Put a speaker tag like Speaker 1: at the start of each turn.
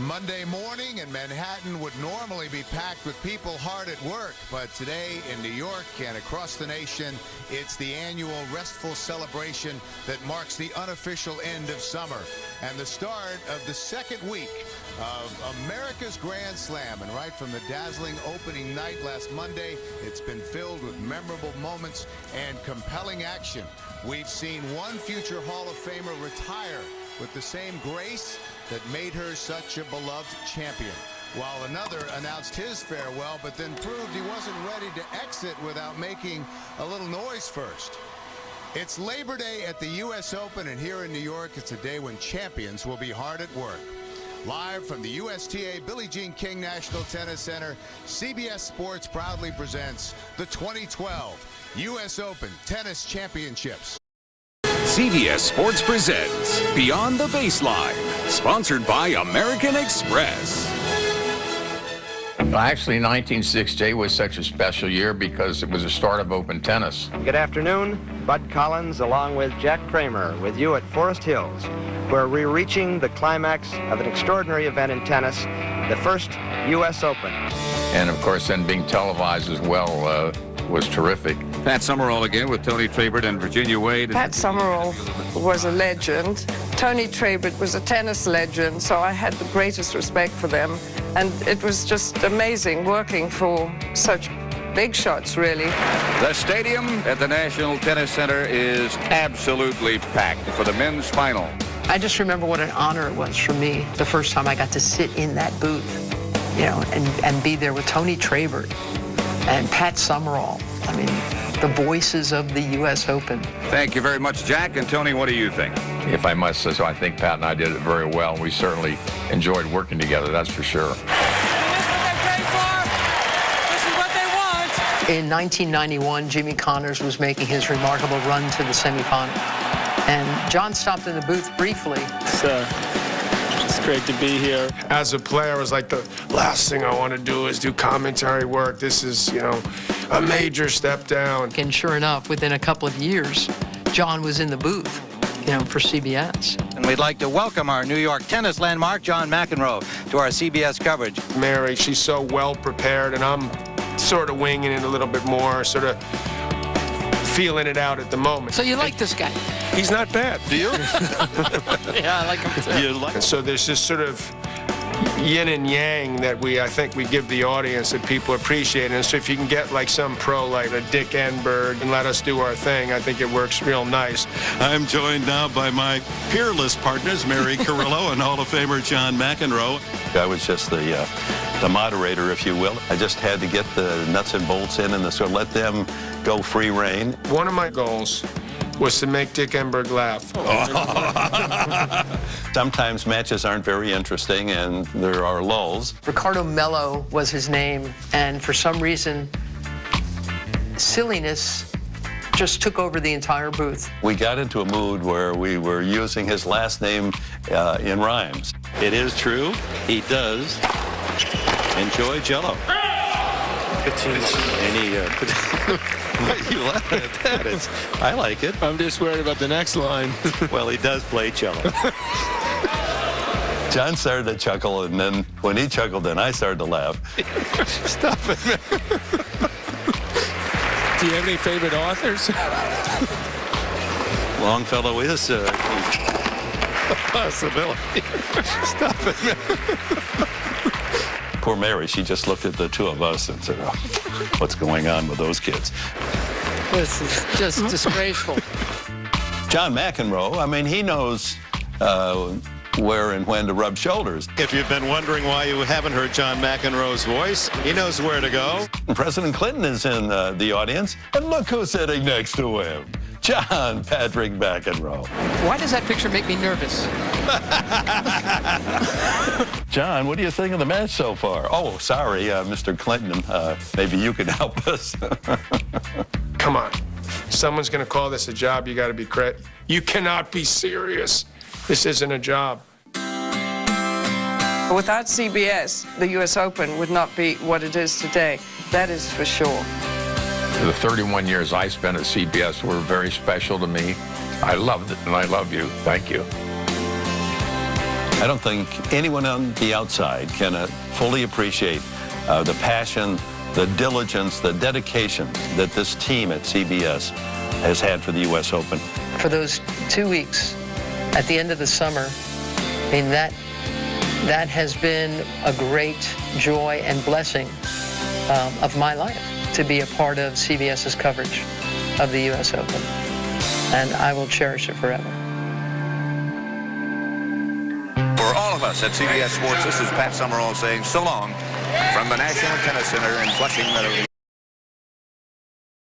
Speaker 1: Monday morning in Manhattan would normally be packed with people hard at work, but today in New York and across the nation, it's the annual restful celebration that marks the unofficial end of summer and the start of the second week of America's Grand Slam. And right from the dazzling opening night last Monday, it's been filled with memorable moments and compelling action. We've seen one future Hall of Famer retire with the same grace that made her such a beloved champion, while another announced his farewell but then proved he wasn't ready to exit without making a little noise first. It's Labor Day at the U.S. Open, and here in New York, it's a day when champions will be hard at work. Live from the USTA Billie Jean King National Tennis Center, CBS Sports proudly presents the 2012 U.S. Open Tennis Championships.
Speaker 2: CBS Sports presents Beyond the Baseline, sponsored by American Express.
Speaker 3: Actually, 1968 was such a special year because it was the start of open tennis.
Speaker 4: Good afternoon. Bud Collins along with Jack Kramer with you at Forest Hills, where we're reaching the climax of an extraordinary event in tennis, the first U.S. Open.
Speaker 3: And of course, then being televised as well was terrific.
Speaker 5: Pat Summerall again with Tony Trabert and Virginia Wade.
Speaker 6: Pat Summerall was a legend. Tony Trabert was a tennis legend, so I had the greatest respect for them. And it was just amazing working for such big shots, really.
Speaker 5: The stadium at the National Tennis Center is absolutely packed for the men's final.
Speaker 7: I just remember what an honor it was for me the first time I got to sit in that booth, you know, and be there with Tony Trabert and Pat Summerall. I mean, the voices of the U.S. Open.
Speaker 5: Thank you very much, Jack. And Tony, what do you think?
Speaker 3: If I must say so, I think Pat and I did it very well. We certainly enjoyed working together, that's for sure.
Speaker 7: In 1991, Jimmy Connors was making his remarkable run to the semifinal. And John stopped in the booth briefly.
Speaker 8: It's great to be here. As a player, it was like the last thing I want to do is do commentary work. This is, you know, a major step down.
Speaker 7: And sure enough, within a couple of years, John was in the booth, you know, for CBS.
Speaker 4: And we'd like to welcome our New York tennis landmark, John McEnroe, to our CBS coverage.
Speaker 8: Mary, she's so well prepared, and I'm sort of winging it a little bit more, sort of feeling it out at the moment.
Speaker 7: So you like this guy?
Speaker 8: He's not bad. Do you?
Speaker 7: Yeah, I like him too.
Speaker 8: You like? And so there's this sort of yin and yang that I think we give the audience that people appreciate. And so if you can get like some pro like a Dick Enberg and let us do our thing, I think it works real nice.
Speaker 9: I'm joined now by my peerless partners, Mary Carrillo and Hall of Famer John McEnroe.
Speaker 10: I was just the moderator, if you will. I just had to get the nuts and bolts in and sort of let them go free rein.
Speaker 8: One of my goals was to make Dick Enberg laugh.
Speaker 10: Sometimes matches aren't very interesting and there are lulls.
Speaker 7: Ricardo Mello was his name, and for some reason, silliness just took over the entire booth.
Speaker 10: We got into a mood where we were using his last name in rhymes.
Speaker 9: It is true, he does enjoy Jell-O. Why are you laughing at that? I like it.
Speaker 8: I'm just worried about the next line.
Speaker 9: Well, he does play cello.
Speaker 10: John started to chuckle, and then when he chuckled, then I started to laugh.
Speaker 9: Stop it, man.
Speaker 8: Do you have any favorite authors?
Speaker 9: Longfellow is a possibility. Stop it, man.
Speaker 10: Poor Mary, she just looked at the two of us and said, oh, what's going on with those kids?
Speaker 7: This is just disgraceful.
Speaker 10: John McEnroe, I mean, he knows where and when to rub shoulders.
Speaker 9: If you've been wondering why you haven't heard John McEnroe's voice, he knows where to go.
Speaker 10: President Clinton is in the audience, and look who's sitting next to him. John Patrick McEnroe.
Speaker 7: Why does that picture make me nervous?
Speaker 10: John, what do you think of the match so far? Oh, sorry, Mr. Clinton. Maybe you can help us.
Speaker 8: Come on. Someone's going to call this a job. You got to be credit. You cannot be serious. This isn't a job.
Speaker 6: Without CBS, the U.S. Open would not be what it is today. That is for sure.
Speaker 3: The 31 years I spent at CBS were very special to me. I loved it, and I love you. Thank you.
Speaker 10: I don't think anyone on the outside can fully appreciate the passion, the diligence, the dedication that this team at CBS has had for the U.S. Open.
Speaker 7: For those 2 weeks at the end of the summer, I mean, that has been a great joy and blessing of my life, to be a part of CBS's coverage of the U.S. Open. And I will cherish it forever.
Speaker 5: For all of us at CBS Sports, this is Pat Summerall saying so long from the National Tennis Center in Flushing Meadows.